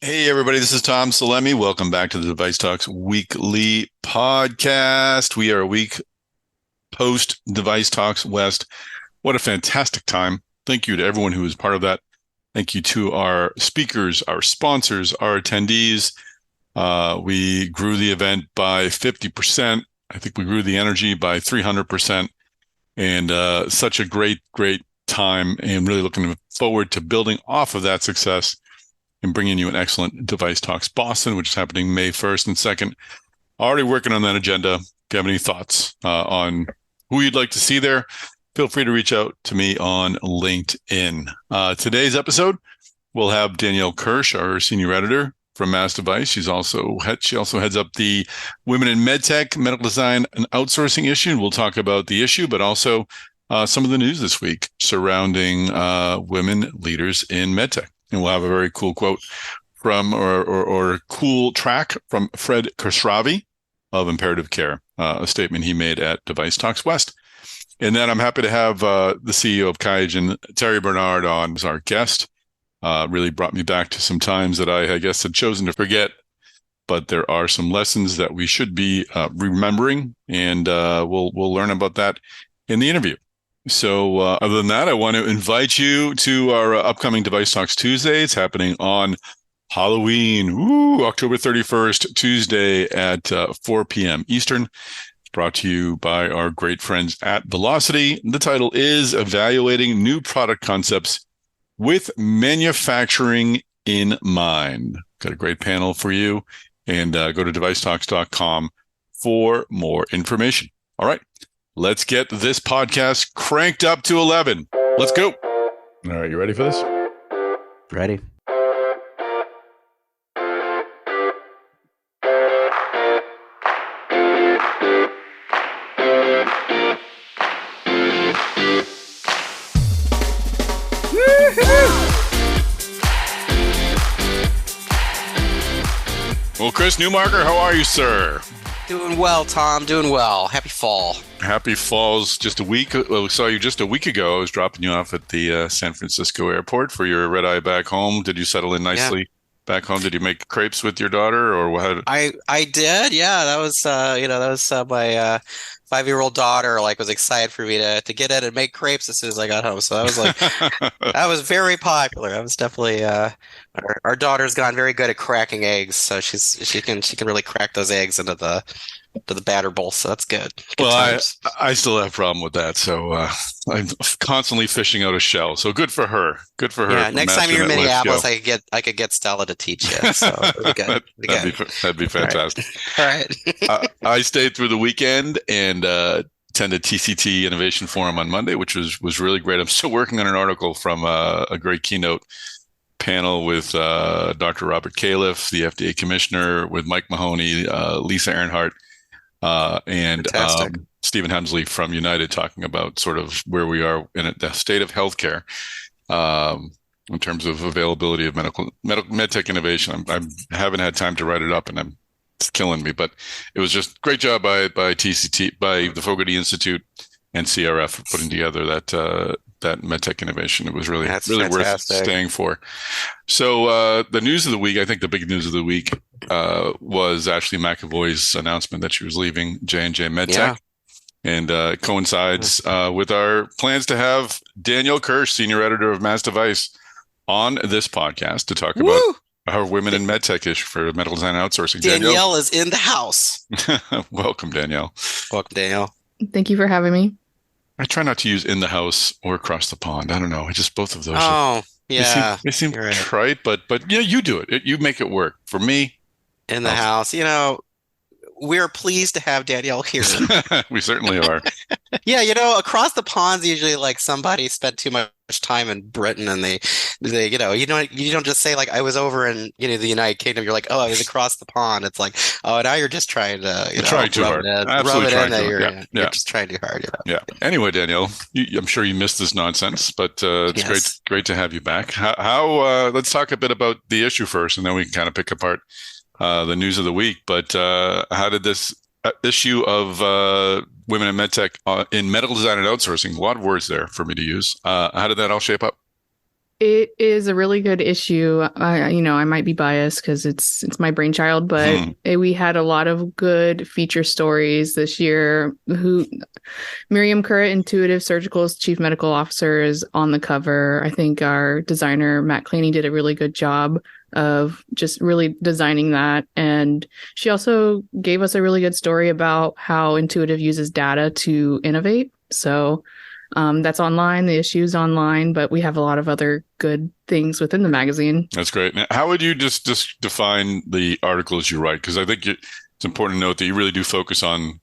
Hey, everybody, this is Tom Salemi. Welcome back to the Device Talks weekly podcast. We are a week post Device Talks West. What a fantastic time. Thank you to everyone who was part of that. Thank you to our speakers, our sponsors, our attendees. We grew the event by 50%. I think we grew the energy by 300%. And such a great time, and really looking forward to building off of that success and bringing you an excellent Device Talks Boston, which is happening May 1st and 2nd. Already working on that agenda. If you have any thoughts on who you'd like to see there, feel free to reach out to me on LinkedIn. Today's episode, we'll have Danielle Kirsh, our senior editor from Mass Device. She also heads up the Women in Medtech, Medical Design and Outsourcing issue. And we'll talk about the issue, but also some of the news this week surrounding women leaders in Medtech. And we'll have a very cool quote from, or cool track from Fred Khosravi of Imperative Care, a statement he made at Device Talks West. And then I'm happy to have the CEO of Qiagen, Thierry Bernard, on as our guest. Really brought me back to some times that I guess had chosen to forget, but there are some lessons that we should be remembering, and we'll learn about that in the interview. So other than that, I want to invite you to our upcoming Device Talks Tuesday. It's happening on Halloween, October 31st, Tuesday at 4 p.m. Eastern. It's brought to you by our great friends at Velocity. The title is Evaluating New Product Concepts with Manufacturing in Mind. Got a great panel for you, and go to devicetalks.com for more information. All right. Let's get this podcast cranked up to 11. Let's go. All right, you ready for this? Ready. Well, Chris Newmarker, how are you, sir? Doing well, Tom. Doing well. Happy fall. Happy Falls. Just a week. Well, we saw you just a week ago. I was dropping you off at the San Francisco airport for your red eye back home. Did you settle in nicely back home? Did you make crepes with your daughter, or what? I did. Yeah, that was my 5-year-old daughter was excited for me to get in and make crepes as soon as I got home. So that was that was very popular. That was definitely our daughter's gotten very good at cracking eggs, so she can really crack those eggs into the batter bowl. So that's good. Well, I still have a problem with that. So I'm constantly fishing out a shell. So good for her. Good for her. Yeah, next time you're in Minneapolis, I could get Stella to teach you. So that'd be fantastic. All right. I stayed through the weekend and attended TCT Innovation Forum on Monday, which was really great. I'm still working on an article from a great keynote panel with Dr. Robert Califf, the FDA commissioner, with Mike Mahoney, Lisa Earnhardt, and Stephen Hemsley from United, talking about sort of where we are in the state of healthcare in terms of availability of medtech innovation. I haven't had time to write it up, and it's killing me, but it was just great job by TCT, by the Fogarty Institute and CRF for putting together that medtech innovation. It was really worth staying for. So the news of the week, I think the big news of the week was Ashley McAvoy's announcement that she was leaving J&J Medtech. And it coincides with our plans to have Danielle Kirsh, senior editor of Mass Device, on this podcast to talk about our women in medtech issue for medical design and outsourcing. Danielle is in the house. Welcome, Danielle. Welcome, Danielle. Thank you for having me. I try not to use in the house or across the pond. I don't know. Just both of those. Oh, yeah. They seem trite, but yeah, you do it. You make it work. For me, in the house, we're pleased to have Danielle here. We certainly are. Yeah, across the ponds, usually somebody spent too much time in Britain, and they you don't just say I was over in the United Kingdom. You're like, oh, I was across the pond. It's like, oh, now you're just trying to try too hard. Rub it in that you're just trying too hard. Yeah. Anyway, Danielle, I'm sure you missed this nonsense, but it's great to have you back. How let's talk a bit about the issue first, and then we can kind of pick apart the news of the week. But how did this issue of women in medtech in medical design and outsourcing, a lot of words there for me to use, how did that all shape up? It is a really good issue. I might be biased because it's my brainchild, but we had a lot of good feature stories this year. Miriam Currett, Intuitive Surgical's chief medical officer, is on the cover. I think our designer Matt Claney did a really good job of just really designing that, and she also gave us a really good story about how Intuitive uses data to innovate. So that's online. The issue's online, but we have a lot of other good things within the magazine. That's great. Now, how would you just define the articles you write? Because I think it's important to note that you really do focus on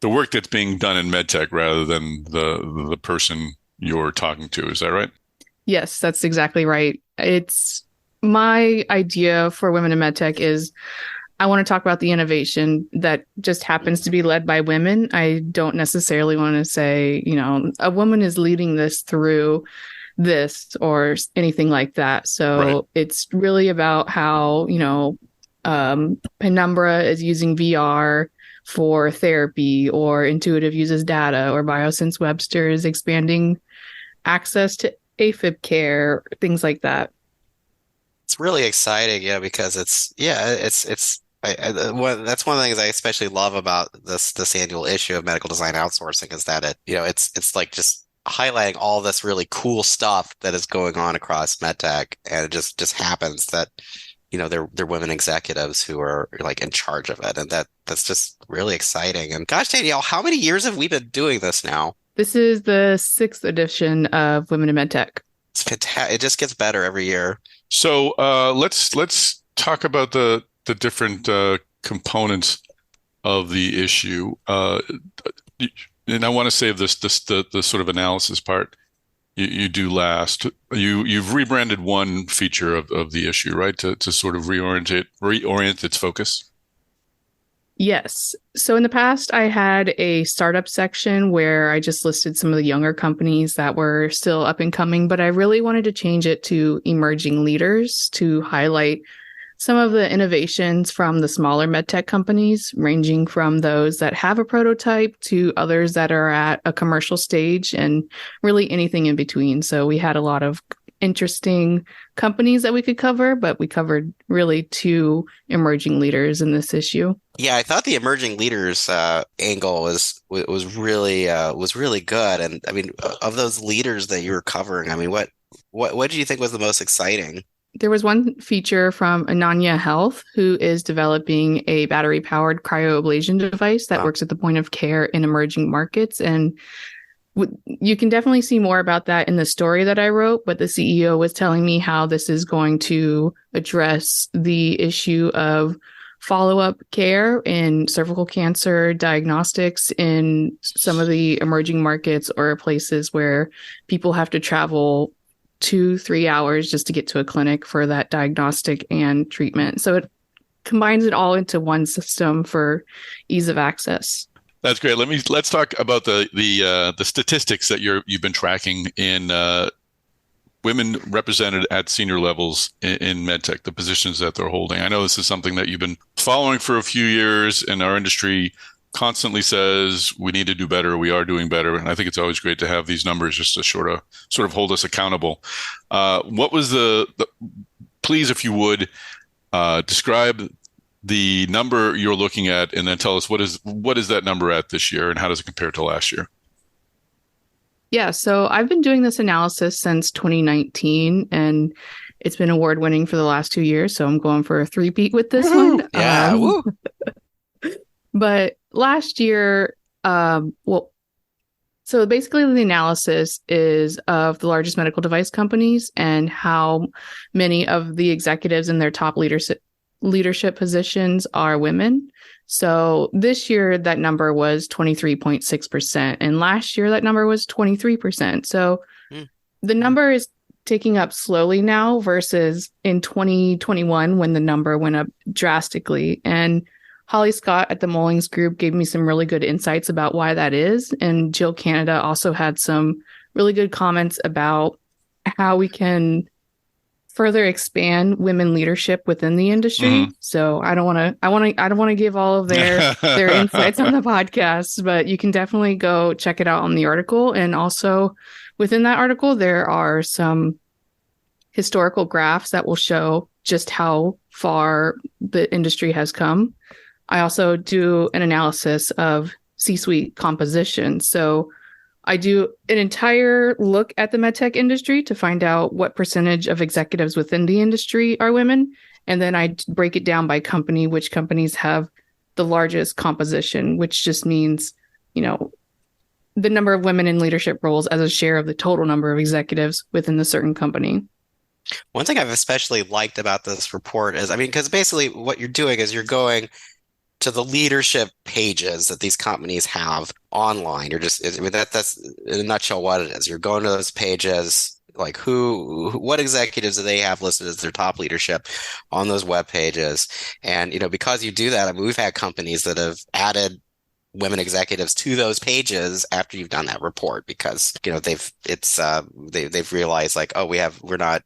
the work that's being done in medtech rather than the person you're talking to. Is that right? Yes, that's exactly right. It's my idea for women in medtech is I want to talk about the innovation that just happens to be led by women. I don't necessarily want to say, a woman is leading this through this or anything like that. So Right. It's really about how, Penumbra is using VR for therapy, or Intuitive uses data, or Biosense Webster is expanding access to AFib care, things like that. It's really exciting, because that's one of the things I especially love about this annual issue of Medical Design Outsourcing is that it's like just highlighting all this really cool stuff that is going on across medtech, and it just happens that they're women executives who are like in charge of it, and that's just really exciting. And gosh, Danielle, how many years have we been doing this now? This is the 6th edition of Women in MedTech. It's fantastic. It just gets better every year. So let's talk about the different components of the issue. And I want to save the sort of analysis part you do last. You've rebranded one feature of the issue, right? To sort of reorient its focus. Yes. So in the past, I had a startup section where I just listed some of the younger companies that were still up and coming, but I really wanted to change it to emerging leaders to highlight some of the innovations from the smaller medtech companies, ranging from those that have a prototype to others that are at a commercial stage, and really anything in between. So we had a lot of interesting companies that we could cover, but we covered really 2 emerging leaders in this issue. Yeah, I thought the emerging leaders angle was really good. And I mean, of those leaders that you were covering, I mean, what did you think was the most exciting? There was one feature from Ananya Health, who is developing a battery-powered cryoablation device that works at the point of care in emerging markets. And you can definitely see more about that in the story that I wrote, but the CEO was telling me how this is going to address the issue of follow-up care in cervical cancer diagnostics in some of the emerging markets or places where people have to travel 2-3 hours just to get to a clinic for that diagnostic and treatment. So it combines it all into one system for ease of access. That's great. Let's talk about the statistics that you've been tracking in women represented at senior levels in medtech, the positions that they're holding. I know this is something that you've been following for a few years, and our industry constantly says we need to do better. We are doing better, and I think it's always great to have these numbers just to sort of hold us accountable. What was please, if you would, describe the number you're looking at, and then tell us what is that number at this year, and how does it compare to last year? Yeah, so I've been doing this analysis since 2019, and it's been award winning for the last 2 years. So I'm going for a three-peat with this one. Yeah, woo. But last year, so basically the analysis is of the largest medical device companies and how many of the executives in their top leadership positions are women. So this year, that number was 23.6%. And last year, that number was 23%. So the number is ticking up slowly now versus in 2021 when the number went up drastically. And Holly Scott at the Mullings Group gave me some really good insights about why that is. And Jill Canada also had some really good comments about how we can further expand women leadership within the industry. Mm-hmm. So I don't want to give all of their insights on the podcast, but you can definitely go check it out on the article. And also within that article, there are some historical graphs that will show just how far the industry has come. I also do an analysis of C-suite composition. So I do an entire look at the medtech industry to find out what percentage of executives within the industry are women. And then I break it down by company, which companies have the largest composition, which just means, the number of women in leadership roles as a share of the total number of executives within the certain company. One thing I've especially liked about this report is, because basically what you're doing is you're going to the leadership pages that these companies have online. That's in a nutshell what it is. You're going to those pages, like what executives do they have listed as their top leadership on those web pages. And, because you do that, we've had companies that have added women executives to those pages after you've done that report because, they've realized like, oh, we're not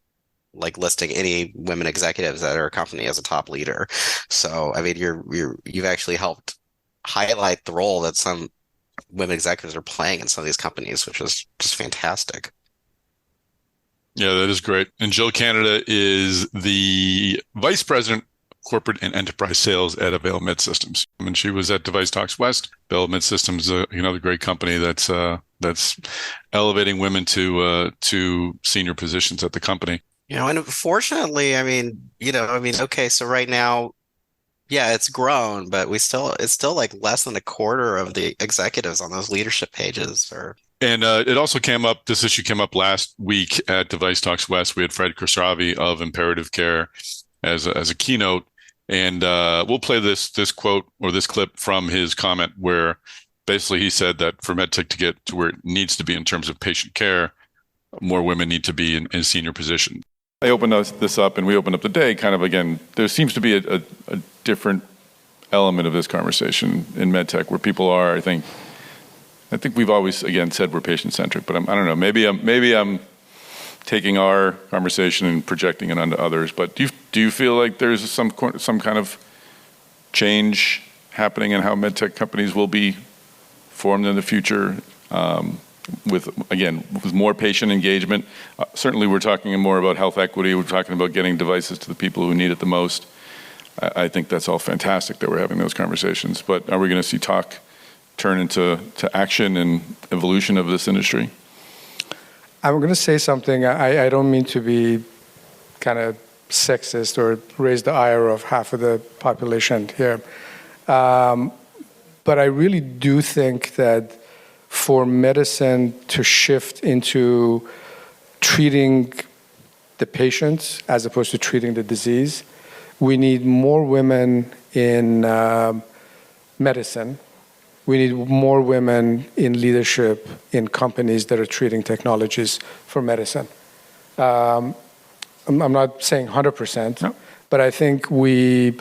like listing any women executives at our company as a top leader. So, you've actually helped highlight the role that some women executives are playing in some of these companies, which was just fantastic. Yeah, that is great. And Jill Canada is the vice president corporate and enterprise sales at Avail Med Systems. She was at Device Talks West. Avail Med Systems, another great company that's elevating women to senior positions at the company. And unfortunately, okay, so right now, yeah, it's grown, but it's still like less than a quarter of the executives on those leadership pages And it also this issue came up last week at Device Talks West. We had Fred Khosravi of Imperative Care as a keynote. And we'll play this quote or this clip from his comment where basically he said that for MedTech to get to where it needs to be in terms of patient care, more women need to be in senior position. I opened this up and we opened up the day kind of, again, there seems to be a different element of this conversation in MedTech where people are, I think we've always, again, said we're patient-centric, but I don't know, maybe I'm taking our conversation and projecting it onto others. But do you feel like there's some kind of change happening in how medtech companies will be formed in the future with more patient engagement? Certainly, we're talking more about health equity. We're talking about getting devices to the people who need it the most. I think that's all fantastic that we're having those conversations. But are we going to see talk turn into action and evolution of this industry? I'm going to say something. I don't mean to be kind of sexist or raise the ire of half of the population here. But I really do think that for medicine to shift into treating the patient as opposed to treating the disease, we need more women in medicine. We need more women in leadership in companies that are treating technologies for medicine. I'm not saying 100%, no. But I think we're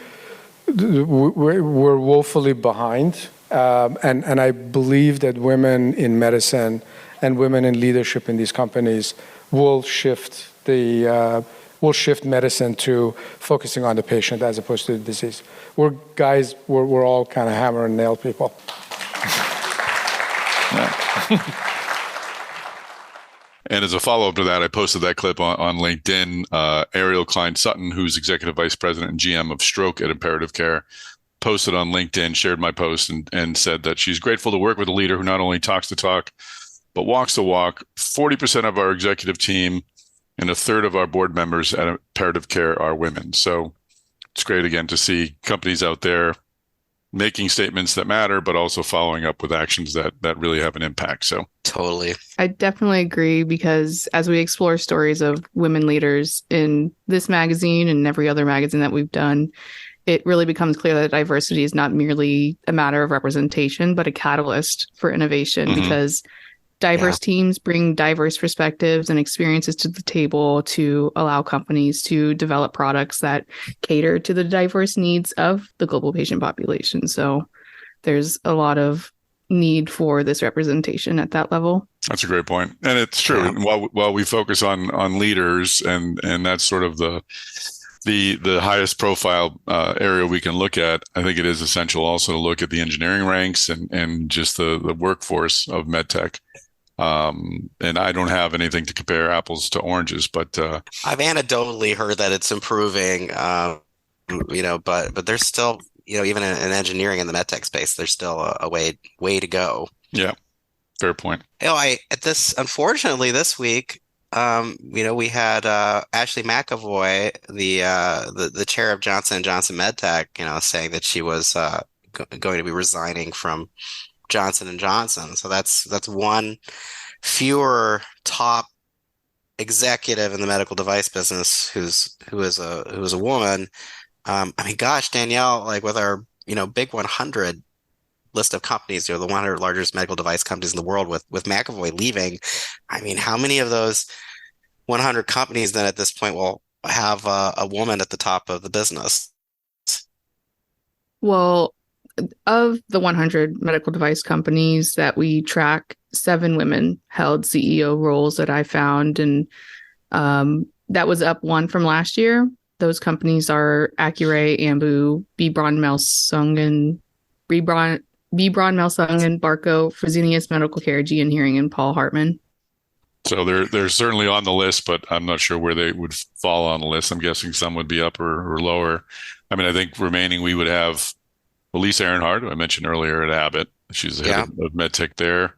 woefully behind. And I believe that women in medicine and women in leadership in these companies will shift medicine to focusing on the patient as opposed to the disease. We're all kind of hammer and nail people. And as a follow-up to that, I posted that clip on LinkedIn. Ariel Klein-Sutton, who's Executive Vice President and GM of Stroke at Imperative Care, posted on LinkedIn, shared my post, and said that she's grateful to work with a leader who not only talks the talk, but walks the walk. 40% of our executive team and a third of our board members at Imperative Care are women. So it's great, again, to see companies out there making statements that matter, but also following up with actions that really have an impact. So totally. I definitely agree, because as we explore stories of women leaders in this magazine and every other magazine that we've done, it really becomes clear that diversity is not merely a matter of representation, but a catalyst for innovation, because diverse teams bring diverse perspectives and experiences to the table to allow companies to develop products that cater to the diverse needs of the global patient population. So there's a lot of need for this representation at that level. That's a great point. And it's true. Yeah. And while we focus on leaders and that's sort of the highest profile area we can look at, I think it is essential also to look at the engineering ranks and just the workforce of medtech. And I don't have anything to compare apples to oranges, but I've anecdotally heard that it's improving, but there's still, even in engineering in the medtech space, there's still a way to go. yeah, fair point. Unfortunately, this week, we had Ashley McAvoy, the chair of Johnson & Johnson Medtech, saying that she was going to be resigning from Johnson & Johnson. So that's one fewer top executive in the medical device business who is a woman. I mean, gosh, Danielle, like with our big 100 list of companies, the 100 largest medical device companies in the world, with McAvoy leaving, I mean, how many of those 100 companies then at this point will have a woman at the top of the business? Well, of the 100 medical device companies that we track, 7 women held CEO roles that I found, and that was up 1 from last year. Those companies are Accuray, Ambu, B. Braun Melsungen, Barco, Fresenius Medical Care, GN Hearing, and Paul Hartman. So they're certainly on the list, but I'm not sure where they would fall on the list. I'm guessing some would be up or lower. I mean, I think remaining we would have Lisa Earnhardt, who I mentioned earlier at Abbott. She's the head of Medtech there.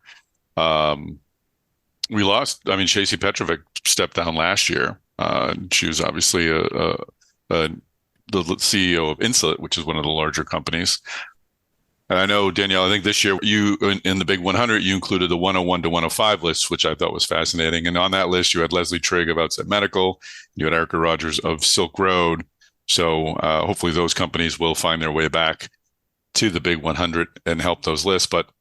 We lost, Shacey Petrovic stepped down last year. She was obviously the CEO of Insulet, which is one of the larger companies. And I know, Danielle, I think this year you, in the big 100, you included the 101 to 105 list, which I thought was fascinating. And on that list, you had Leslie Trigg of Outset Medical, you had Erica Rogers of Silk Road. So hopefully those companies will find their way back to the big 100 and help those lists. But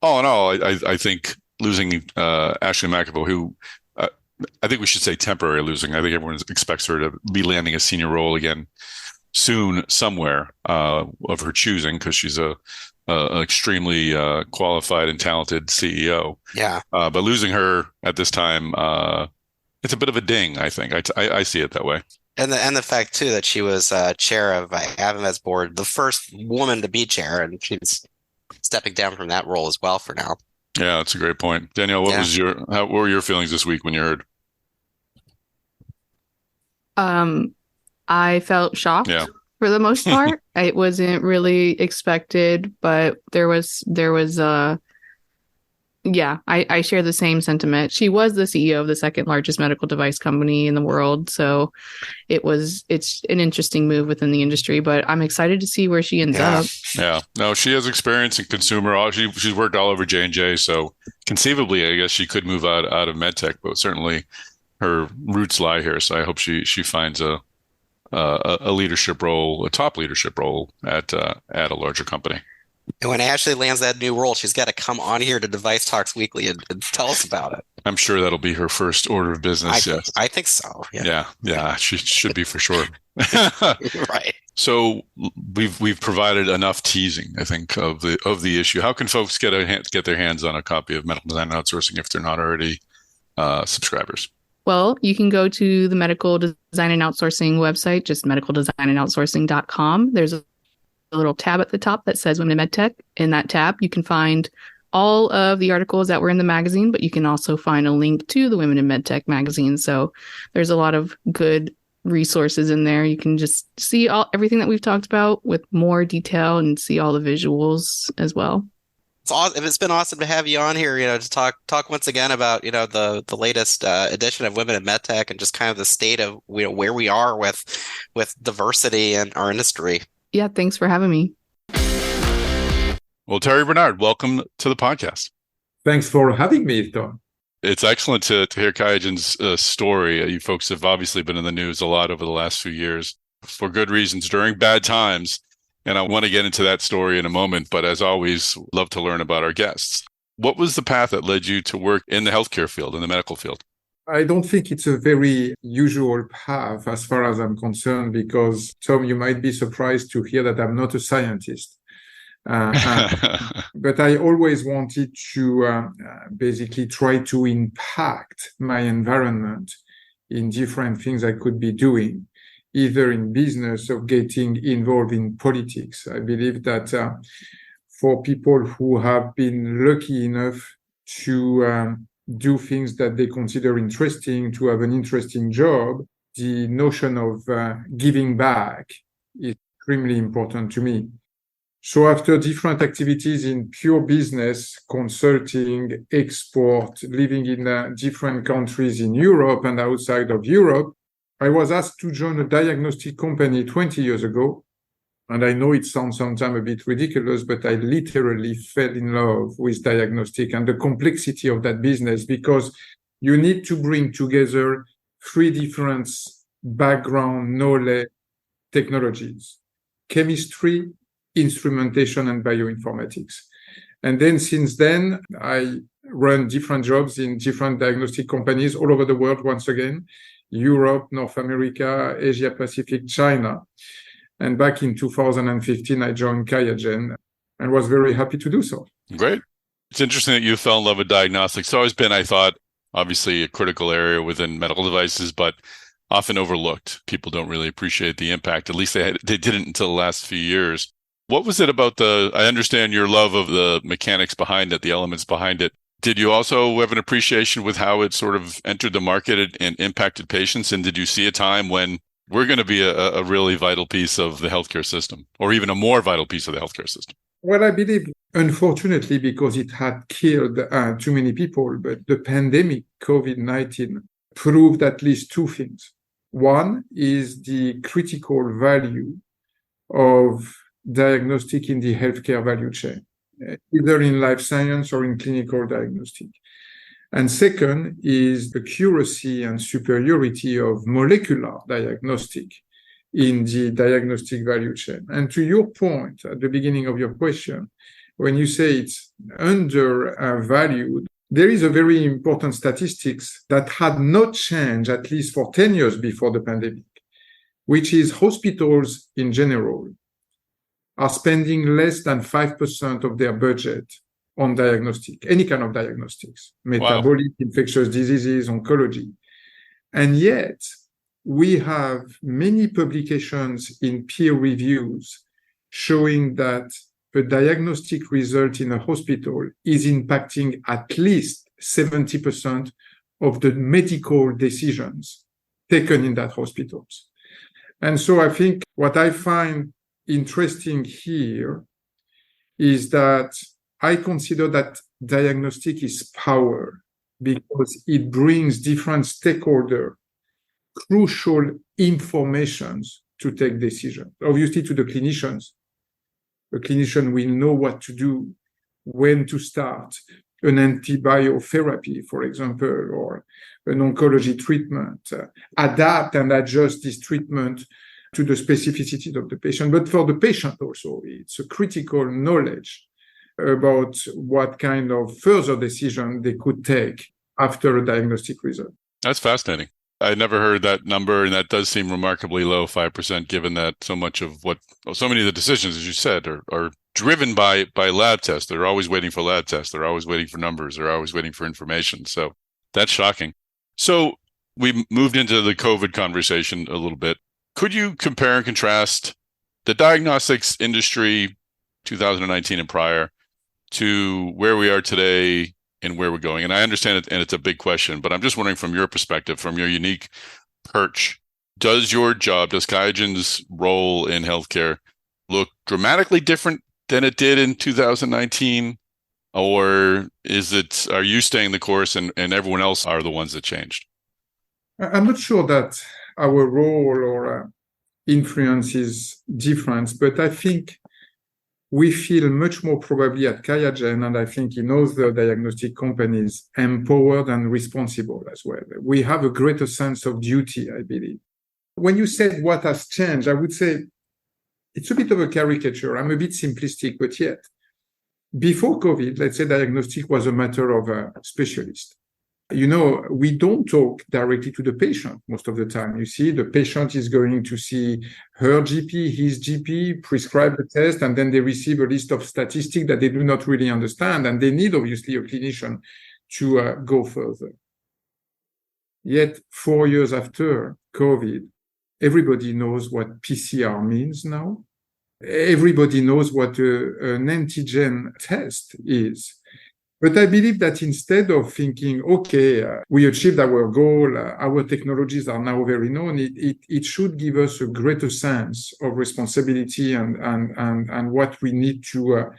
all in all, I think losing Ashley McAvoy, who I think we should say temporary losing. I think everyone expects her to be landing a senior role again soon somewhere of her choosing, because she's an extremely qualified and talented CEO. Yeah. But losing her at this time, it's a bit of a ding, I think. I see it that way. And the fact too that she was chair of AdvaMed's board, the first woman to be chair, and she's stepping down from that role as well for now. Yeah, that's a great point. Danielle, what were your feelings this week when you heard? I felt shocked for the most part. It wasn't really expected, but there was I share the same sentiment. She was the CEO of the second largest medical device company in the world. So it's an interesting move within the industry, but I'm excited to see where she ends up. Yeah. No, she has experience in consumer. She's worked all over J&J. So conceivably, I guess she could move out of medtech, but certainly her roots lie here. So I hope she finds a leadership role, a top leadership role at a larger company. And when Ashley lands that new role, she's got to come on here to Device Talks Weekly and tell us about it. I'm sure that'll be her first order of business. I think so. Yeah, she should be for sure. Right. So we've provided enough teasing, I think, of the issue. How can folks get their hands on a copy of Medical Design and Outsourcing if they're not already subscribers? Well, you can go to the Medical Design and Outsourcing website, just medicaldesignandoutsourcing.com. There's a little tab at the top that says Women in Medtech. In that tab, you can find all of the articles that were in the magazine, but you can also find a link to the Women in Medtech magazine. So there's a lot of good resources in there. You can just see everything that we've talked about with more detail and see all the visuals as well. It's awesome. It's been awesome to have you on here, to talk once again about, the latest edition of Women in Medtech and just kind of the state of where we are with diversity in our industry. Yeah, thanks for having me. Well, Thierry Bernard, welcome to the podcast. Thanks for having me, Tom. It's excellent to hear Qiagen's story. You folks have obviously been in the news a lot over the last few years for good reasons during bad times. And I want to get into that story in a moment. But as always, love to learn about our guests. What was the path that led you to work in the healthcare field, in the medical field? I don't think it's a very usual path as far as I'm concerned, because, Tom, you might be surprised to hear that I'm not a scientist. But I always wanted to basically try to impact my environment in different things I could be doing, either in business or getting involved in politics. I believe that for people who have been lucky enough to do things that they consider interesting, to have an interesting job. The notion of giving back is extremely important to me. So after different activities in pure business, consulting, export, living in different countries in Europe and outside of Europe, I was asked to join a diagnostic company 20 years ago. And I know it sounds sometimes a bit ridiculous, but I literally fell in love with diagnostic and the complexity of that business, because you need to bring together three different background knowledge technologies: chemistry, instrumentation, and bioinformatics. And then since then, I run different jobs in different diagnostic companies all over the world, once again, Europe, North America, Asia Pacific, China. And back in 2015, I joined Qiagen and was very happy to do so. Great. It's interesting that you fell in love with diagnostics. It's always been, I thought, obviously a critical area within medical devices, but often overlooked. People don't really appreciate the impact. At least they didn't until the last few years. What was it about I understand your love of the mechanics behind it, the elements behind it. Did you also have an appreciation with how it sort of entered the market and impacted patients? And did you see a time when we're going to be a really vital piece of the healthcare system, or even a more vital piece of the healthcare system? Well, I believe, unfortunately, because it had killed too many people, but the pandemic, COVID-19, proved at least two things. One is the critical value of diagnostic in the healthcare value chain, either in life science or in clinical diagnostic. And second is the accuracy and superiority of molecular diagnostic in the diagnostic value chain. And to your point at the beginning of your question, when you say it's undervalued, there is a very important statistics that had not changed at least for 10 years before the pandemic, which is hospitals in general are spending less than 5% of their budget on diagnostic, any kind of diagnostics, metabolic, infectious diseases, oncology. And yet, we have many publications in peer reviews showing that the diagnostic result in a hospital is impacting at least 70% of the medical decisions taken in that hospitals. And so I think what I find interesting here is that I consider that diagnostic is power, because it brings different stakeholders crucial informations to take decisions. Obviously, to the clinicians, the clinician will know what to do, when to start an antibiotherapy, for example, or an oncology treatment, adapt and adjust this treatment to the specificity of the patient. But for the patient also, it's a critical knowledge about what kind of further decision they could take after a diagnostic result. That's fascinating. I never heard that number, and that does seem remarkably low, 5%, given that so many of the decisions, as you said, are driven by lab tests. They're always waiting for lab tests. They're always waiting for numbers. They're always waiting for information. So that's shocking. So we moved into the COVID conversation a little bit. Could you compare and contrast the diagnostics industry 2019 and prior to where we are today and where we're going? And I understand it, and it's a big question, but I'm just wondering, from your perspective, from your unique perch, does Qiagen's role in healthcare look dramatically different than it did in 2019? Or are you staying the course and everyone else are the ones that changed? I'm not sure that our role or influence is different, but I think we feel much more probably at Qiagen, and I think in other diagnostic companies, empowered and responsible as well. We have a greater sense of duty, I believe. When you said what has changed, I would say it's a bit of a caricature. I'm a bit simplistic, but yet, before COVID, let's say diagnostic was a matter of a specialist. We don't talk directly to the patient most of the time. You see, the patient is going to see her GP, his GP, prescribe the test, and then they receive a list of statistics that they do not really understand, and they need, obviously, a clinician to go further. Yet, 4 years after COVID, everybody knows what PCR means now. Everybody knows what an antigen test is. But I believe that instead of thinking, okay, we achieved our goal, our technologies are now very known, it should give us a greater sense of responsibility and what we need to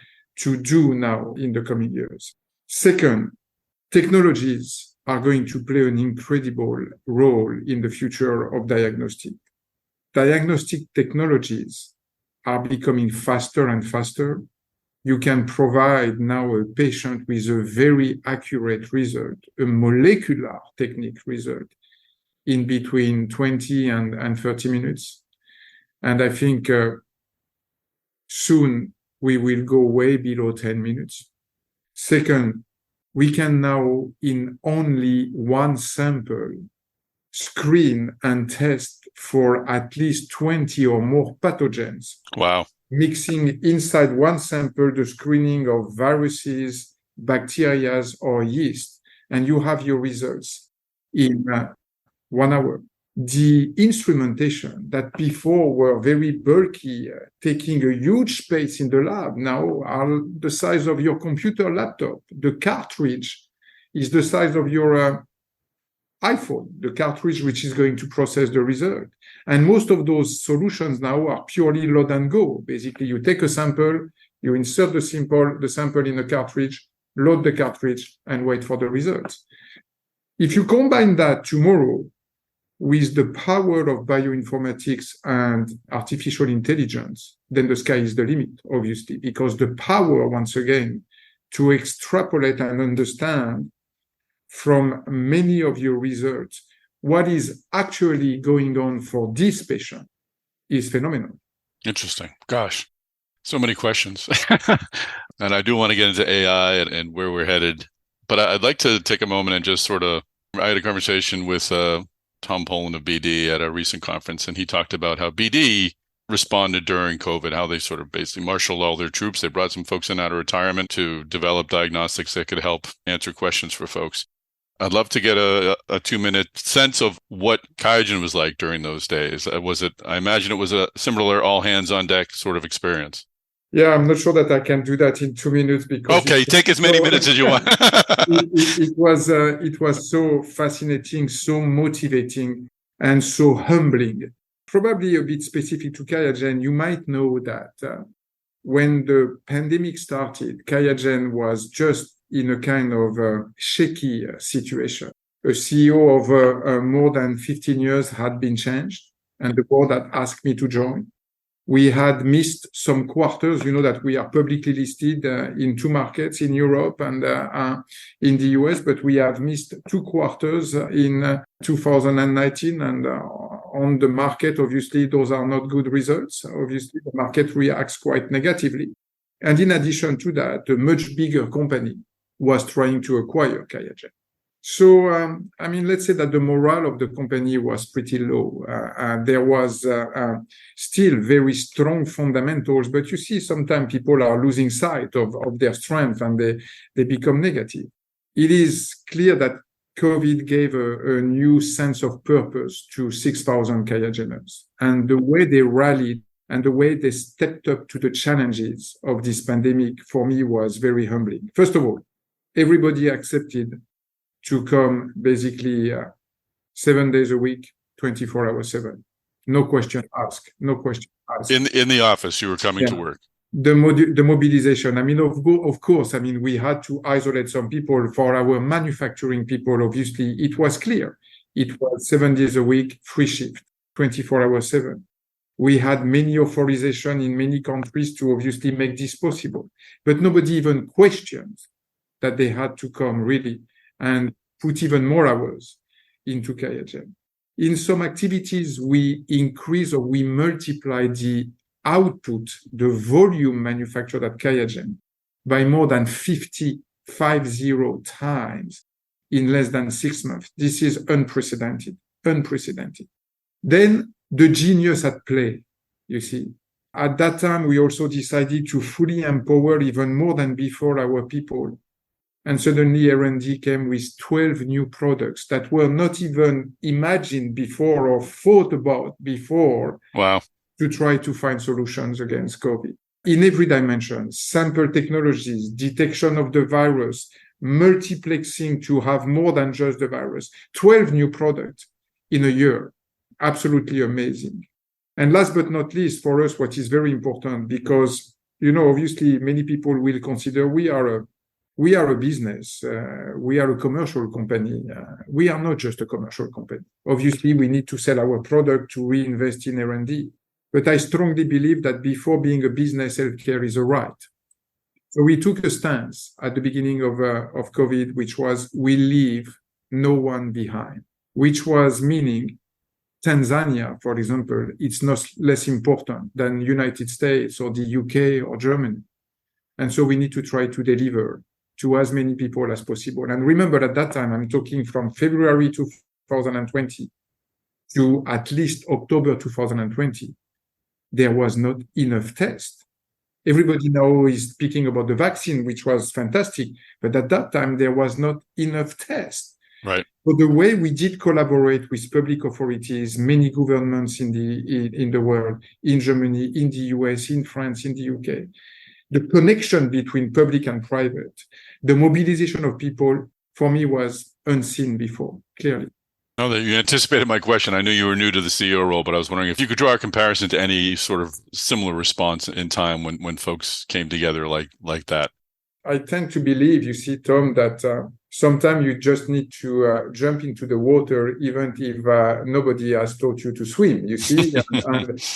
do now in the coming years. Second, technologies are going to play an incredible role in the future of diagnostic. Diagnostic technologies are becoming faster and faster. You can provide now a patient with a very accurate result, a molecular technique result, in between 20 and 30 minutes. And I think soon we will go way below 10 minutes. Second, we can now, in only one sample, screen and test for at least 20 or more pathogens. Wow. Mixing inside one sample the screening of viruses, bacteria, or yeast, and you have your results in 1 hour. The instrumentation that before were very bulky, taking a huge space in the lab, now are the size of your computer laptop. The cartridge is the size of your iPhone, the cartridge which is going to process the result. And most of those solutions now are purely load and go. Basically, you take a sample, you insert the sample in a cartridge, load the cartridge, and wait for the results. If you combine that tomorrow with the power of bioinformatics and artificial intelligence, then the sky is the limit, obviously, because the power, once again, to extrapolate and understand from many of your results what is actually going on for this patient is phenomenal. Interesting. Gosh, so many questions. And I do want to get into AI and where we're headed. But I'd like to take a moment and just I had a conversation with Tom Poland of BD at a recent conference, and he talked about how BD responded during COVID, how they sort of basically marshaled all their troops. They brought some folks in out of retirement to develop diagnostics that could help answer questions for folks. I'd love to get a 2-minute sense of what Qiagen was like during those days. I imagine it was a similar all hands on deck sort of experience. Yeah, I'm not sure that I can do that in 2 minutes because okay, take as many minutes as you want. it was so fascinating, so motivating, and so humbling. Probably a bit specific to Qiagen. You might know that when the pandemic started, Qiagen was just in a kind of shaky situation. A CEO of more than 15 years had been changed, and the board had asked me to join. We had missed some quarters. You know that we are publicly listed in 2 markets, in Europe and in the US, but we have missed 2 quarters in 2019. And on the market, obviously, those are not good results. Obviously, the market reacts quite negatively. And in addition to that, a much bigger company was trying to acquire Qiagen. So, let's say that the morale of the company was pretty low. There was still very strong fundamentals, but you see, sometimes people are losing sight of their strength and they become negative. It is clear that COVID gave a new sense of purpose to 6,000 Qiageners. And the way they rallied and the way they stepped up to the challenges of this pandemic, for me, was very humbling. First of all, everybody accepted to come basically 7 days a week, 24 hours 7. No question asked. No question asked. In the office, you were coming to work. The mobilization. Of course, we had to isolate some people. For our manufacturing people, obviously, it was clear. It was 7 days a week, free shift, 24 hours 7. We had many authorizations in many countries to obviously make this possible. But nobody even questioned that they had to come really and put even more hours into Qiagen. In some activities, we increase or we multiply the output, the volume manufactured at Qiagen by more than 50 times in less than 6 months. This is unprecedented. Then the genius at play, you see. At that time, we also decided to fully empower even more than before our people. And suddenly R&D came with 12 new products that were not even imagined before or thought about before. Wow. To try to find solutions against COVID. In every dimension, sample technologies, detection of the virus, multiplexing to have more than just the virus. 12 new products in a year. Absolutely amazing. And last but not least, for us, what is very important, because, obviously many people will consider we are a business. We are a commercial company. We are not just a commercial company. Obviously, we need to sell our product to reinvest in R&D. But I strongly believe that before being a business, healthcare is a right. So we took a stance at the beginning of COVID, which was we leave no one behind, which was meaning Tanzania, for example, it's not less important than United States or the UK or Germany. And so we need to try to deliver to as many people as possible. And remember, at that time, I'm talking from February 2020 to at least October 2020, there was not enough tests. Everybody now is speaking about the vaccine, which was fantastic, but at that time, there was not enough tests. Right. So the way we did collaborate with public authorities, many governments in the world, in Germany, in the US, in France, in the UK, the connection between public and private, the mobilization of people, for me, was unseen before, clearly. No, that you anticipated my question. I knew you were new to the CEO role, but I was wondering if you could draw a comparison to any sort of similar response in time when folks came together like that. I tend to believe, you see, Tom, that sometimes you just need to jump into the water, even if nobody has taught you to swim, you see.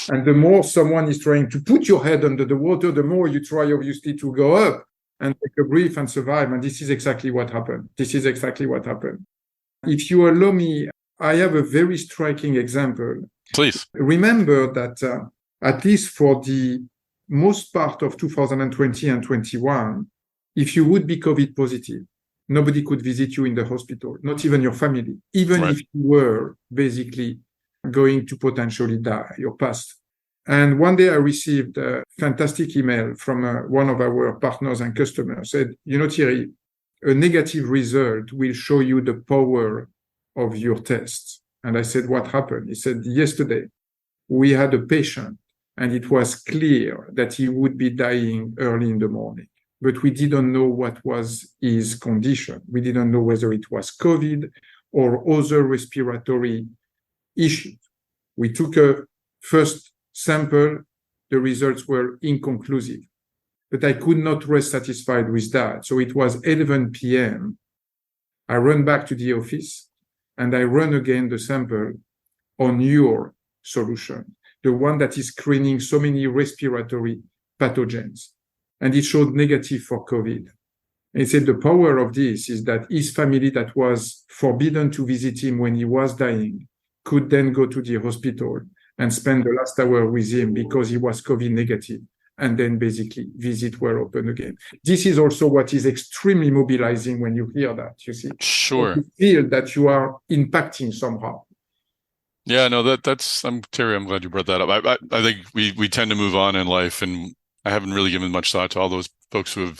and the more someone is trying to put your head under the water, the more you try, obviously, to go up and take a breath and survive. And this is exactly what happened. If you allow me, I have a very striking example. Please. Remember that at least for the most part of 2020 and 21, if you would be COVID positive, nobody could visit you in the hospital, not even your family, even right. if you were basically going to potentially die or pass. And one day I received a fantastic email from one of our partners and customers, said, Thierry, a negative result will show you the power of your tests. And I said, what happened? He said, yesterday we had a patient and it was clear that he would be dying early in the morning, but we didn't know what was his condition. We didn't know whether it was COVID or other respiratory issues. We took a first sample. The results were inconclusive. But I could not rest satisfied with that. So it was 11 p.m. I ran back to the office and I run again the sample on your solution, the one that is screening so many respiratory pathogens. And it showed negative for COVID. And he said the power of this is that his family that was forbidden to visit him when he was dying could then go to the hospital and spend the last hour with him because he was COVID negative. And then basically visit were open again. This is also what is extremely mobilizing when you hear that, you see. Sure. You feel that you are impacting somehow. Yeah, no, Terry, I'm glad you brought that up. I think we tend to move on in life, and I haven't really given much thought to all those folks who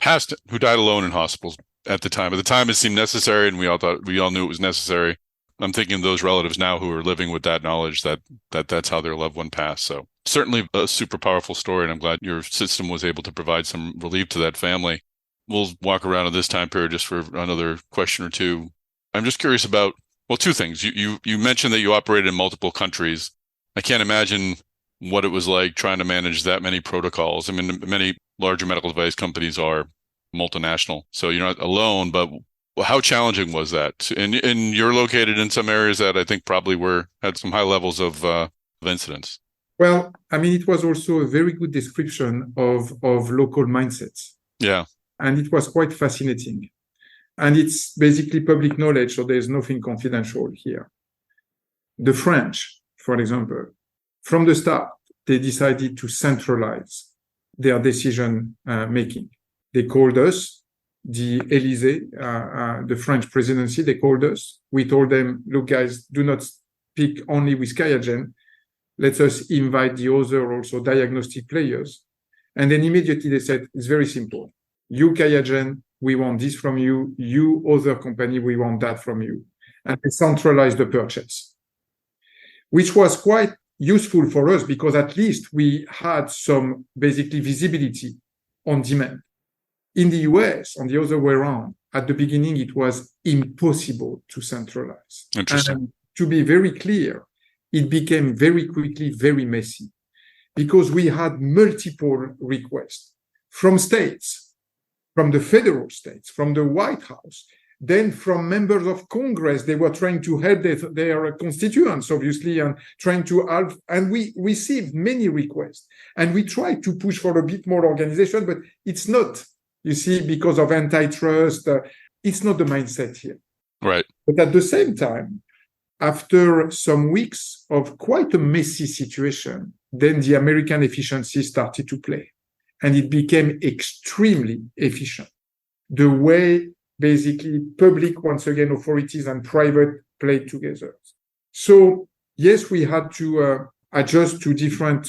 died alone in hospitals at the time. At the time, it seemed necessary, and we all knew it was necessary. I'm thinking of those relatives now who are living with that knowledge that that's how their loved one passed. So certainly a super powerful story, and I'm glad your system was able to provide some relief to that family. We'll walk around at this time period just for another question or two. I'm just curious about, well, two things. You mentioned that you operated in multiple countries. I can't imagine what it was like trying to manage that many protocols. I mean, many larger medical device companies are multinational, so you're not alone, but how challenging was that? And you're located in some areas that I think probably had some high levels of incidents. Well, I mean, it was also a very good description of local mindsets. Yeah. And it was quite fascinating. And it's basically public knowledge, so there's nothing confidential here. The French, for example, from the start, they decided to centralize their decision making. They called us, the Élysée, the French presidency, they called us. We told them, look, guys, do not speak only with Qiagen. Let us invite the other also diagnostic players. And then immediately they said, it's very simple. You, Qiagen, we want this from you. You, other company, we want that from you. And they centralized the purchase, which was quite useful for us because at least we had some basically visibility on demand. In the US, on the other way around, at the beginning, it was impossible to centralize. Interesting. And to be very clear, it became very quickly very messy because we had multiple requests from states, from the federal states, from the White House, then from members of Congress. They were trying to help their constituents, obviously, and trying to help. And we received many requests. And we tried to push for a bit more organization, but it's not, you see, because of antitrust. It's not the mindset here. Right. But at the same time, after some weeks of quite a messy situation, then the American efficiency started to play. And it became extremely efficient. The way basically public, once again, authorities and private played together. So yes, we had to adjust to different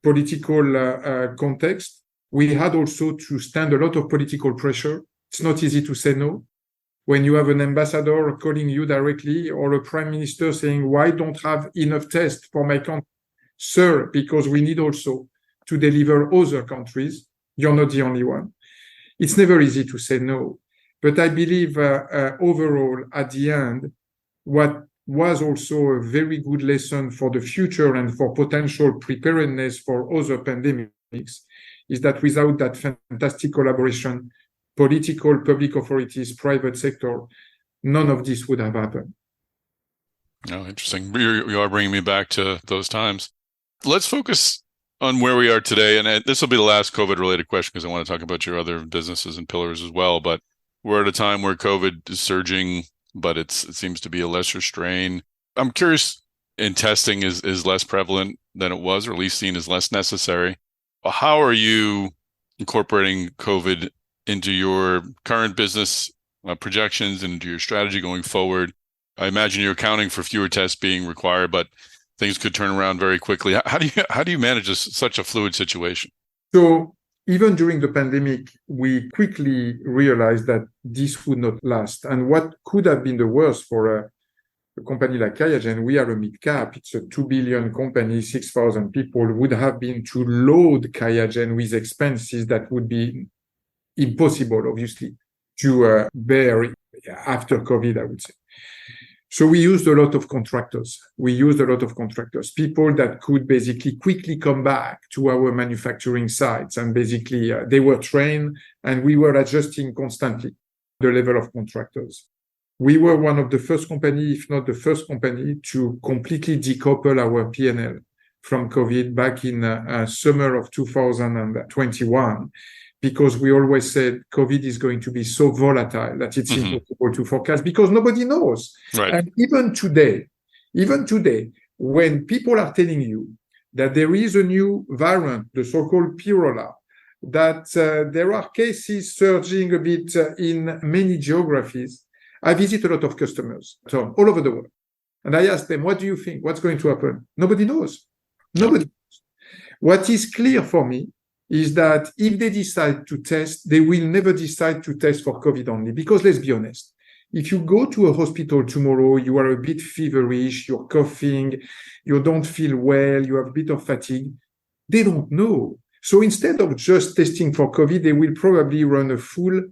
political context. We had also to stand a lot of political pressure. It's not easy to say no. When you have an ambassador calling you directly or a prime minister saying, why don't have enough tests for my country? Sir, because we need also to deliver other countries. You're not the only one. It's never easy to say no. But I believe overall, at the end, what was also a very good lesson for the future and for potential preparedness for other pandemics is that without that fantastic collaboration, political, public authorities, private sector, none of this would have happened. Oh, interesting. You are bringing me back to those times. Let's focus on where we are today. And this will be the last COVID-related question because I want to talk about your other businesses and pillars as well. But we're at a time where COVID is surging, but it seems to be a lesser strain. I'm curious, in testing is less prevalent than it was, or at least seen as less necessary. How are you incorporating COVID into your current business projections and into your strategy going forward? I imagine you're accounting for fewer tests being required, but things could turn around very quickly. How do you manage such a fluid situation? So even during the pandemic, we quickly realized that this would not last. And what could have been the worst for a company like Qiagen, we are a mid-cap, it's a 2 billion company, 6,000 people, would have been to load Qiagen with expenses that would be impossible, obviously, to bear after COVID, I would say. So we used a lot of contractors. People that could basically quickly come back to our manufacturing sites. And basically, they were trained and we were adjusting constantly the level of contractors. We were one of the first company, if not the first company, to completely decouple our P&L from COVID back in summer of 2021. Because we always said COVID is going to be so volatile that it's impossible to forecast because nobody knows. Right. And even today, when people are telling you that there is a new variant, the so-called Pirola, that there are cases surging a bit in many geographies, I visit a lot of customers all over the world. And I ask them, what do you think? What's going to happen? Nobody knows. Nobody knows. What is clear for me is that if they decide to test, they will never decide to test for COVID only. Because let's be honest, if you go to a hospital tomorrow, you are a bit feverish, you're coughing, you don't feel well, you have a bit of fatigue, they don't know. So instead of just testing for COVID, they will probably run a full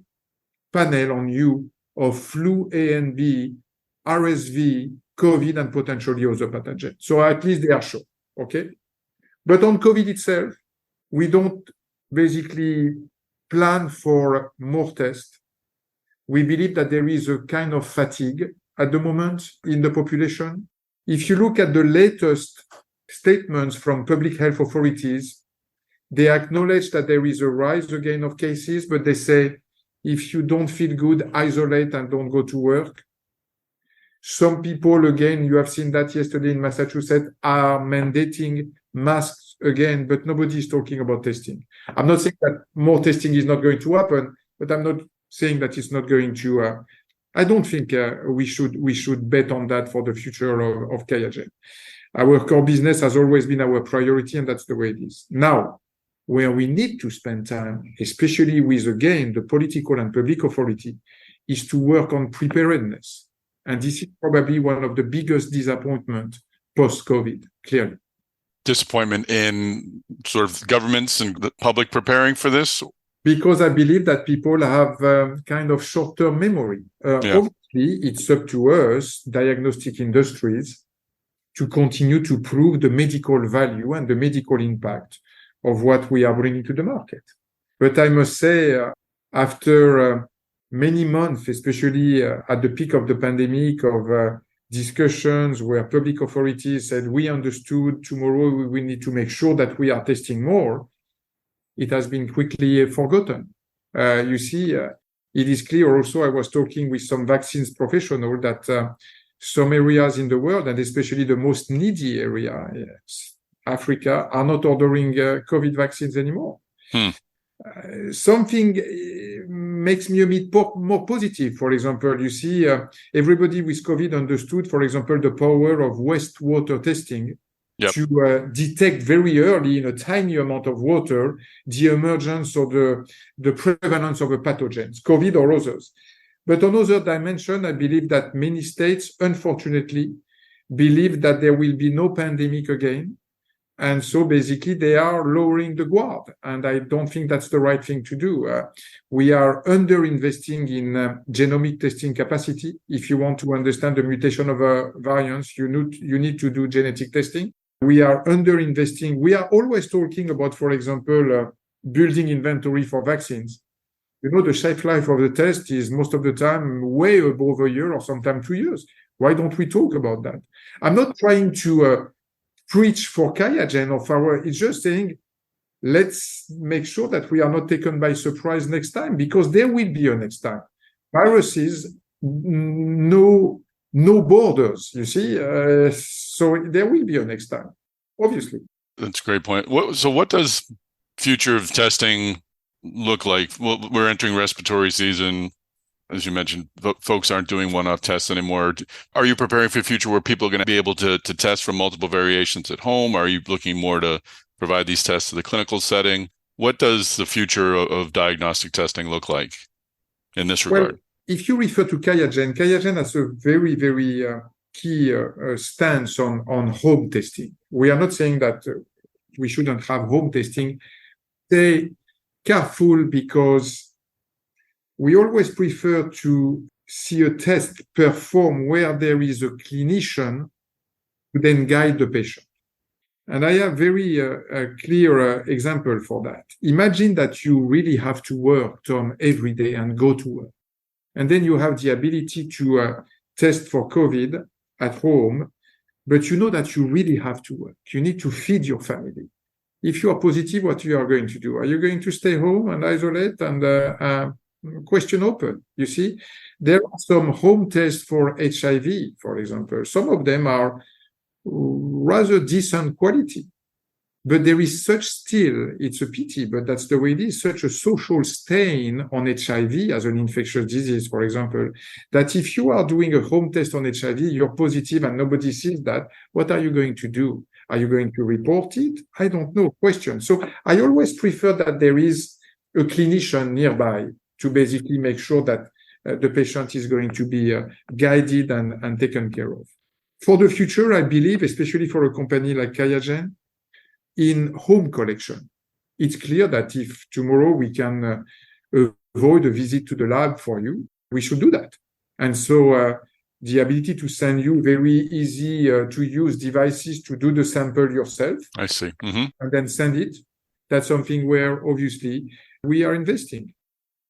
panel on you of flu A and B, RSV, COVID, and potentially other pathogens. So at least they are sure, okay? But on COVID itself, we don't basically plan for more tests. We believe that there is a kind of fatigue at the moment in the population. If you look at the latest statements from public health authorities, they acknowledge that there is a rise again of cases, but they say, if you don't feel good, isolate and don't go to work. Some people, again, you have seen that yesterday in Massachusetts, are mandating masks again, but nobody is talking about testing. I'm not saying that more testing is not going to happen, but I'm not saying that it's not going to. I don't think we should bet on that for the future of Qiagen. Our core business has always been our priority, and that's the way it is. Now, where we need to spend time, especially with, again, the political and public authority, is to work on preparedness. And this is probably one of the biggest disappointments post-COVID, clearly. Disappointment in sort of governments and the public preparing for this? because I believe that people have kind of short-term memory. Obviously, it's up to us, diagnostic industries, to continue to prove the medical value and the medical impact of what we are bringing to the market. But I must say, after many months, especially at the peak of the pandemic, of discussions where public authorities said, we understood, tomorrow we need to make sure that we are testing more, it has been quickly forgotten. You see, it is clear also, I was talking with some vaccines professionals that some areas in the world, and especially the most needy area, Africa, are not ordering COVID vaccines anymore. Something makes me a bit more positive. For example, you see, everybody with COVID understood, for example, the power of wastewater testing to detect very early in a tiny amount of water the emergence or the prevalence of a pathogen, COVID or others. But on other dimension, I believe that many states, unfortunately, believe that there will be no pandemic again. And so basically they are lowering the guard. And I don't think that's the right thing to do. We are under-investing in genomic testing capacity. If you want to understand the mutation of a variant, you need to do genetic testing. We are under-investing. We are always talking about, for example, building inventory for vaccines. You know, the shelf life of the test is most of the time way above a year or sometimes 2 years. Why don't we talk about that? I'm not trying to preach for Qiagen or for it's just saying, let's make sure that we are not taken by surprise next time, because there will be a next time. Viruses, no borders, you see. So there will be a next time, obviously. That's a great point. So what does future of testing look like? Well, we're entering respiratory season. As you mentioned, folks aren't doing one-off tests anymore. Are you preparing for a future where people are going to be able to test for multiple variations at home? Are you looking more to provide these tests to the clinical setting? What does the future of diagnostic testing look like in this regard? Well, if you refer to Qiagen has a very, very key stance on home testing. We are not saying that we shouldn't have home testing. Stay careful, because we always prefer to see a test perform where there is a clinician who then guide the patient. And I have very clear example for that. Imagine that you really have to work, Tom, every day and go to work. And then you have the ability to test for COVID at home, but you know that you really have to work. You need to feed your family. If you are positive, what you are going to do? Are you going to stay home and isolate and question open? You see, there are some home tests for HIV, for example. Some of them are rather decent quality, but there is such still, it's a pity, but that's the way it is, such a social stain on HIV as an infectious disease, for example, that if you are doing a home test on HIV, you're positive and nobody sees that, what are you going to do? Are you going to report it? I don't know. Question. So I always prefer that there is a clinician nearby to basically make sure that the patient is going to be guided and taken care of. For the future, I believe, especially for a company like Qiagen, in home collection, it's clear that if tomorrow we can avoid a visit to the lab for you, we should do that. And so the ability to send you very easy to use devices to do the sample yourself. I see. Mm-hmm. And then send it. That's something where obviously we are investing.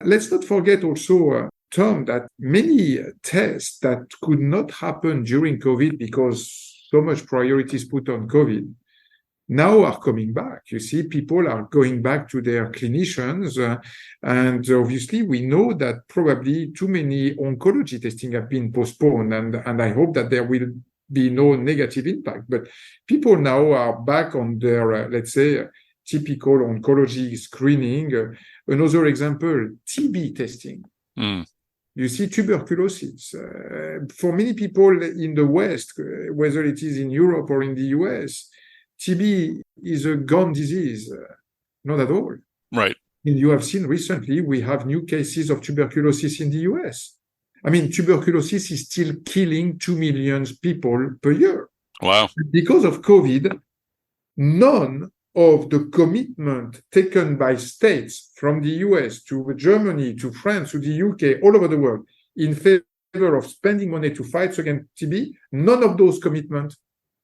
Let's not forget also, Tom, that many tests that could not happen during COVID because so much priority is put on COVID now are coming back. You see, people are going back to their clinicians. And obviously, we know that probably too many oncology testing have been postponed. And I hope that there will be no negative impact. But people now are back on their, let's say, typical oncology screening. Another example, TB testing. You see, tuberculosis. For many people in the West, whether it is in Europe or in the US, TB is a gone disease. Not at all. Right. And you have seen recently, we have new cases of tuberculosis in the US. I mean, tuberculosis is still killing 2 million people per year. Wow. Because of COVID, none of the commitment taken by states from the US to Germany, to France, to the UK, all over the world, in favor of spending money to fight against TB, none of those commitments,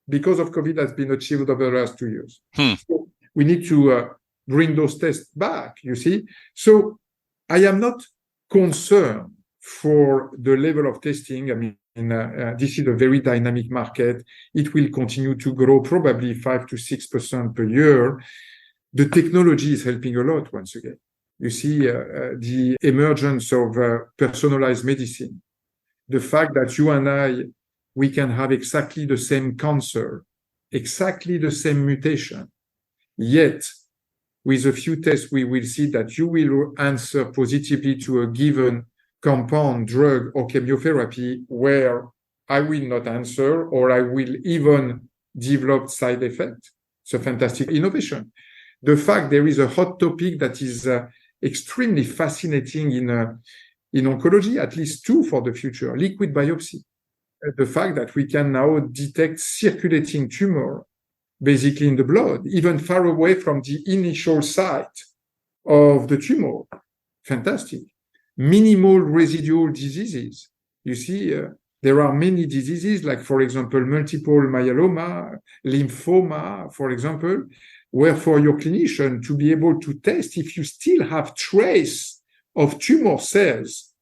because of COVID, has been achieved over the last 2 years. So we need to bring those tests back, you see. So I am not concerned for the level of testing. I mean, this is a very dynamic market. It will continue to grow probably 5 to 6% per year. The technology is helping a lot once again. You see the emergence of personalized medicine. The fact that you and I, we can have exactly the same cancer, exactly the same mutation, yet with a few tests, we will see that you will answer positively to a given compound, drug, or chemotherapy, where I will not answer, or I will even develop side effects. It's a fantastic innovation. The fact there is a hot topic that is extremely fascinating in oncology, at least two for the future, liquid biopsy. The fact that we can now detect circulating tumor, basically in the blood, even far away from the initial site of the tumor. Fantastic. Minimal residual diseases. You see, there are many diseases, like, for example, multiple myeloma, lymphoma, for example, where for your clinician to be able to test if you still have trace of tumor cells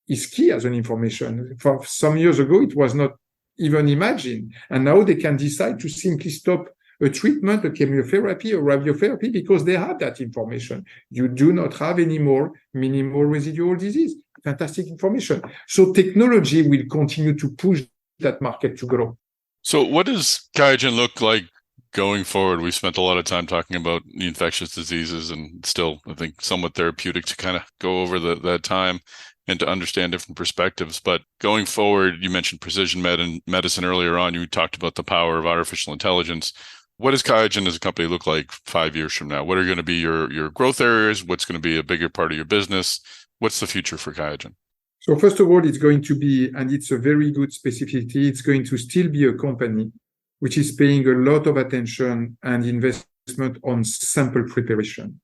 is key as an information. For some years ago, it was not even imagined. And now they can decide to simply stop a treatment, a chemotherapy, or radiotherapy, because they have that information. You do not have any more minimal residual disease. Fantastic information. So technology will continue to push that market to grow. So what does Qiagen look like going forward? We spent a lot of time talking about the infectious diseases, and still, I think, somewhat therapeutic to kind of go over that time and to understand different perspectives. But going forward, you mentioned precision medicine earlier on. You talked about the power of artificial intelligence. What does Qiagen as a company look like 5 years from now? What are going to be your growth areas? What's going to be a bigger part of your business? What's the future for Qiagen? So first of all, it's going to be, and it's a very good specificity, it's going to still be a company which is paying a lot of attention and investment on sample preparation.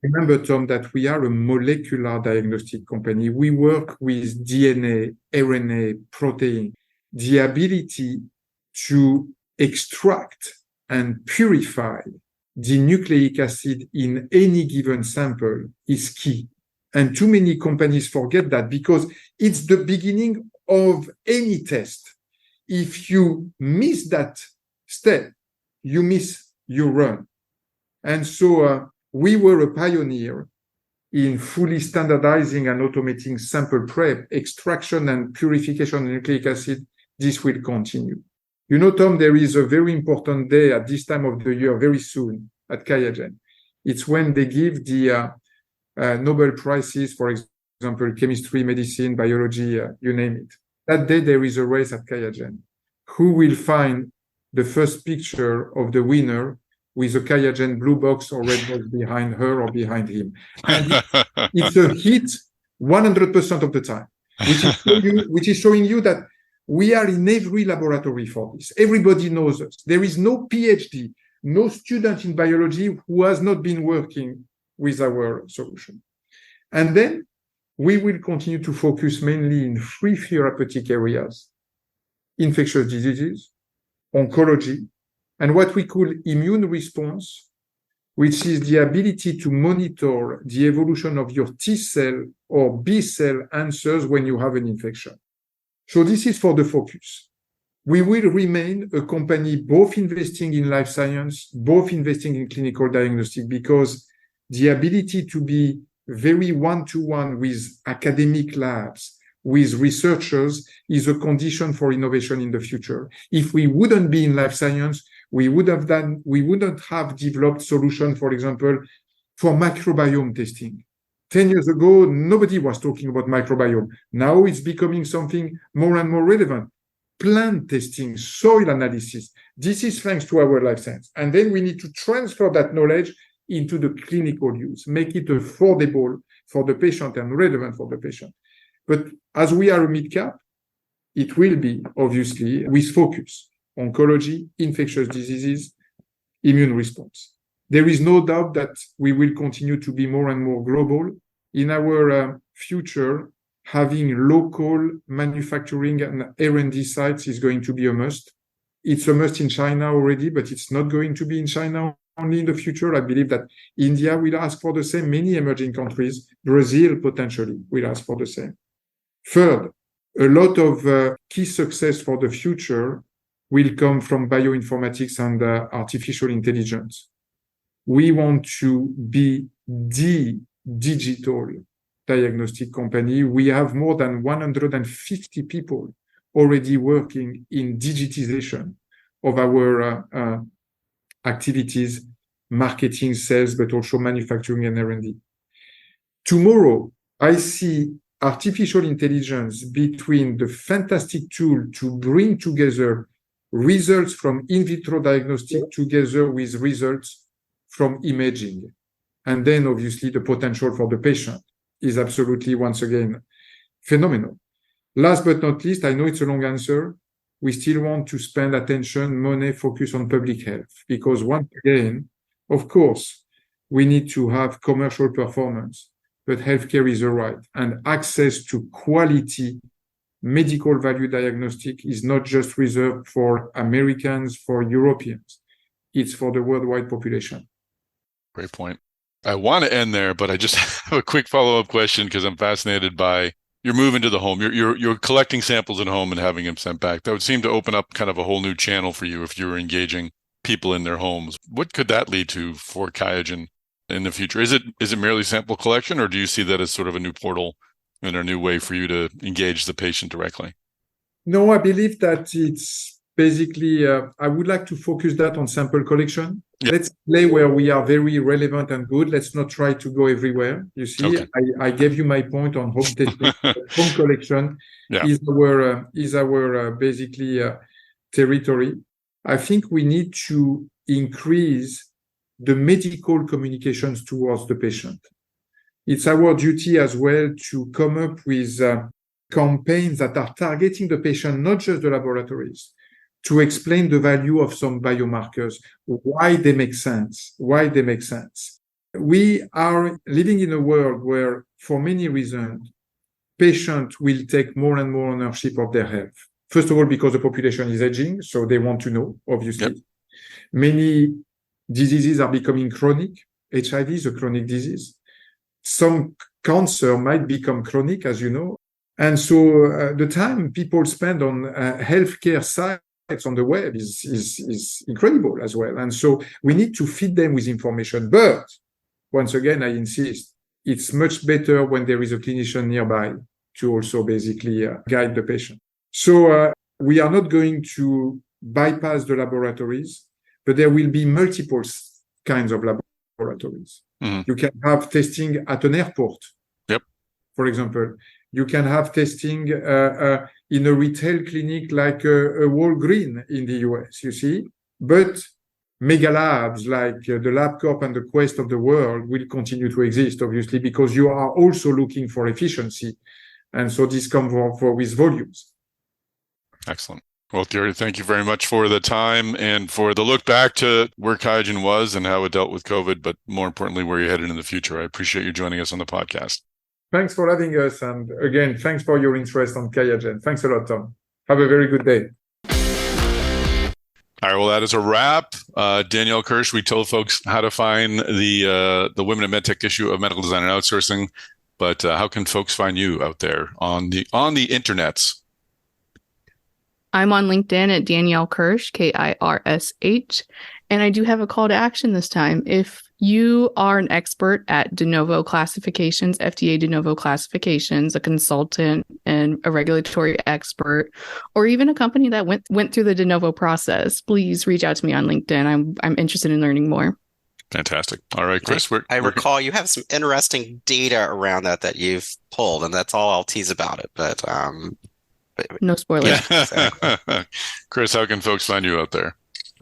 Remember, Tom, that we are a molecular diagnostic company. We work with DNA, RNA, protein. The ability to extract and purify the nucleic acid in any given sample is key. And too many companies forget that, because it's the beginning of any test. If you miss that step, you miss your run. And so we were a pioneer in fully standardizing and automating sample prep, extraction and purification of nucleic acid. This will continue. You know, Tom, there is a very important day at this time of the year, very soon, at Qiagen. It's when they give the Nobel Prizes, for example, chemistry, medicine, biology, you name it. That day, there is a race at Qiagen. Who will find the first picture of the winner with a Qiagen blue box or red box behind her or behind him? And it's a hit 100% of the time, which is showing you that we are in every laboratory for this. Everybody knows us. There is no PhD, no student in biology who has not been working with our solution. And then we will continue to focus mainly in 3 therapeutic areas: infectious diseases, oncology, and what we call immune response, which is the ability to monitor the evolution of your T cell or B cell answers when you have an infection. So this is for the focus. We will remain a company both investing in life science, both investing in clinical diagnostic, because the ability to be very one-to-one with academic labs, with researchers, is a condition for innovation in the future. If we wouldn't be in life science, we wouldn't have developed solutions, for example, for microbiome testing. 10 years ago, nobody was talking about microbiome. Now it's becoming something more and more relevant. Plant testing, soil analysis. This is thanks to our life science. And then we need to transfer that knowledge into the clinical use, make it affordable for the patient and relevant for the patient. But as we are a mid-cap, it will be, obviously, with focus: oncology, infectious diseases, immune response. There is no doubt that we will continue to be more and more global. In our future, having local manufacturing and R&D sites is going to be a must. It's a must in China already, but it's not going to be in China only in the future. I believe that India will ask for the same. Many emerging countries, Brazil potentially, will ask for the same. Third, a lot of key success for the future will come from bioinformatics and artificial intelligence. We want to be the digital diagnostic company. We have more than 150 people already working in digitization of our activities, marketing, sales, but also manufacturing and R&D. Tomorrow, I see artificial intelligence between the fantastic tool to bring together results from in vitro diagnostic together with results from imaging. And then obviously the potential for the patient is absolutely, once again, phenomenal. Last but not least, I know it's a long answer. We still want to spend attention, money, focus on public health, because once again, of course, we need to have commercial performance, but healthcare is a right, and access to quality medical value diagnostic is not just reserved for Americans, for Europeans. It's for the worldwide population. Great point. I want to end there, but I just have a quick follow-up question because I'm fascinated by your move into the home. You're collecting samples at home and having them sent back. That would seem to open up kind of a whole new channel for you if you were engaging people in their homes. What could that lead to for Qiagen in the future? Is it merely sample collection, or do you see that as sort of a new portal and a new way for you to engage the patient directly? No, I believe that it's basically, I would like to focus that on sample collection. Yep. Let's play where we are very relevant and good. Let's not try to go everywhere. You see, okay. I gave you my point on home testing. Home collection is our basically territory. I think we need to increase the medical communications towards the patient. It's our duty as well to come up with campaigns that are targeting the patient, not just the laboratories, to explain the value of some biomarkers, why they make sense. We are living in a world where, for many reasons, patients will take more and more ownership of their health. First of all, because the population is aging, so they want to know, obviously. Yep. Many diseases are becoming chronic. HIV is a chronic disease. Some cancer might become chronic, as you know. And so the time people spend on healthcare sites on the web is incredible as well. And so we need to feed them with information. But once again, I insist, it's much better when there is a clinician nearby to also basically guide the patient. So we are not going to bypass the laboratories, but there will be multiple kinds of laboratories. Mm-hmm. You can have testing at an airport, yep, for example. You can have testing in a retail clinic like a Walgreens in the US, you see. But mega labs like the LabCorp and the Quest of the world will continue to exist, obviously, because you are also looking for efficiency. And so this comes with volumes. Excellent. Well, Thierry, thank you very much for the time and for the look back to where Qiagen was and how it dealt with COVID, but more importantly, where you're headed in the future. I appreciate you joining us on the podcast. Thanks for having us. And again, thanks for your interest on Qiagen. Thanks a lot, Tom. Have a very good day. All right. Well, that is a wrap. Danielle Kirsh, we told folks how to find the Women in Medtech issue of Medical Design and Outsourcing, but how can folks find you out there on the internets? I'm on LinkedIn at Danielle Kirsh, Kirsh, and I do have a call to action this time. If you are an expert at de novo classifications, FDA de novo classifications, a consultant and a regulatory expert, or even a company that went through the de novo process, please reach out to me on LinkedIn. I'm interested in learning more. Fantastic. All right, Chris. I recall you have some interesting data around that you've pulled, and that's all I'll tease about it. But no spoilers. Chris, how can folks find you out there?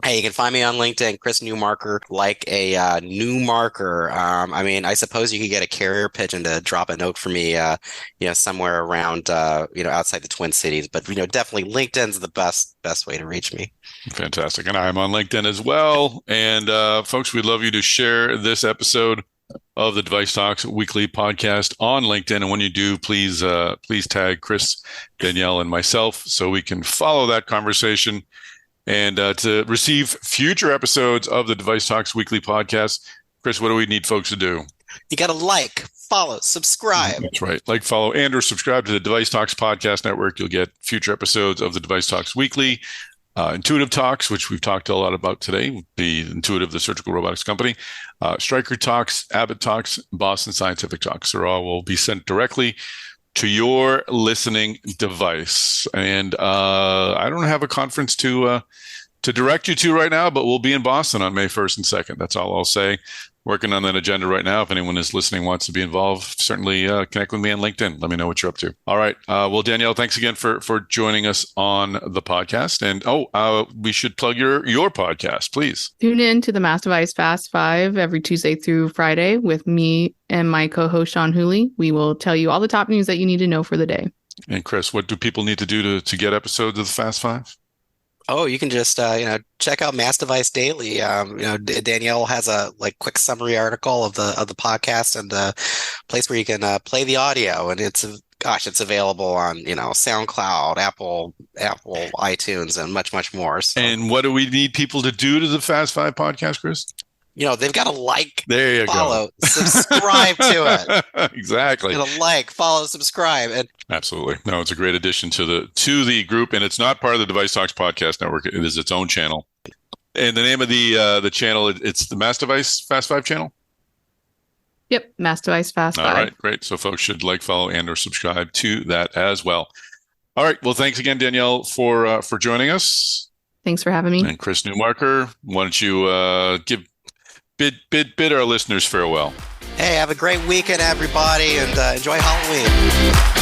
Hey, you can find me on LinkedIn, Chris Newmarker, like a Newmarker. I mean, I suppose you could get a carrier pigeon to drop a note for me, somewhere around, outside the Twin Cities. But, definitely LinkedIn's the best way to reach me. Fantastic. And I'm on LinkedIn as well. And folks, we'd love you to share this episode of the Device Talks weekly podcast on LinkedIn. And when you do, please tag Chris, Danielle, and myself so we can follow that conversation. And to receive future episodes of the Device Talks weekly podcast, Chris, what do we need folks to do? You got to follow, subscribe. That's right. Follow, and or subscribe to the Device Talks podcast network. You'll get future episodes of the Device Talks weekly. Intuitive Talks, which we've talked a lot about today, the Intuitive, the surgical robotics company. Stryker Talks, Abbott Talks, Boston Scientific Talks will be sent directly to your listening device. And I don't have a conference to direct you to right now, but we'll be in Boston on May 1st and 2nd. That's all I'll say. Working on that agenda right now. If anyone is listening wants to be involved, certainly connect with me on LinkedIn. Let me know what you're up to. All right. Well, Danielle, thanks again for joining us on the podcast. And we should plug your podcast, please. Tune in to the Mass Device Fast 5 every Tuesday through Friday with me and my co-host, Sean Hooley. We will tell you all the top news that you need to know for the day. And Chris, what do people need to do to get episodes of the Fast 5? Oh, you can just check out Mass Device Daily. Danielle has a quick summary article of the podcast and the place where you can play the audio, and it's available on SoundCloud, Apple, iTunes, and much more. So, and what do we need people to do to the Fast 5 podcast, Chris? They've got to there you follow, subscribe to it. Exactly. Follow, subscribe. And absolutely. No, it's a great addition to the group, and it's not part of the Device Talks podcast network. It is its own channel. And the name of the channel, it's the Mass Device Fast 5 channel? Yep, Mass Device Fast 5. All right, great. So folks should follow, and or subscribe to that as well. All right. Well, thanks again, Danielle, for joining us. Thanks for having me. And Chris Newmarker, why don't you bid our listeners farewell? Hey, have a great weekend, everybody, and enjoy Halloween.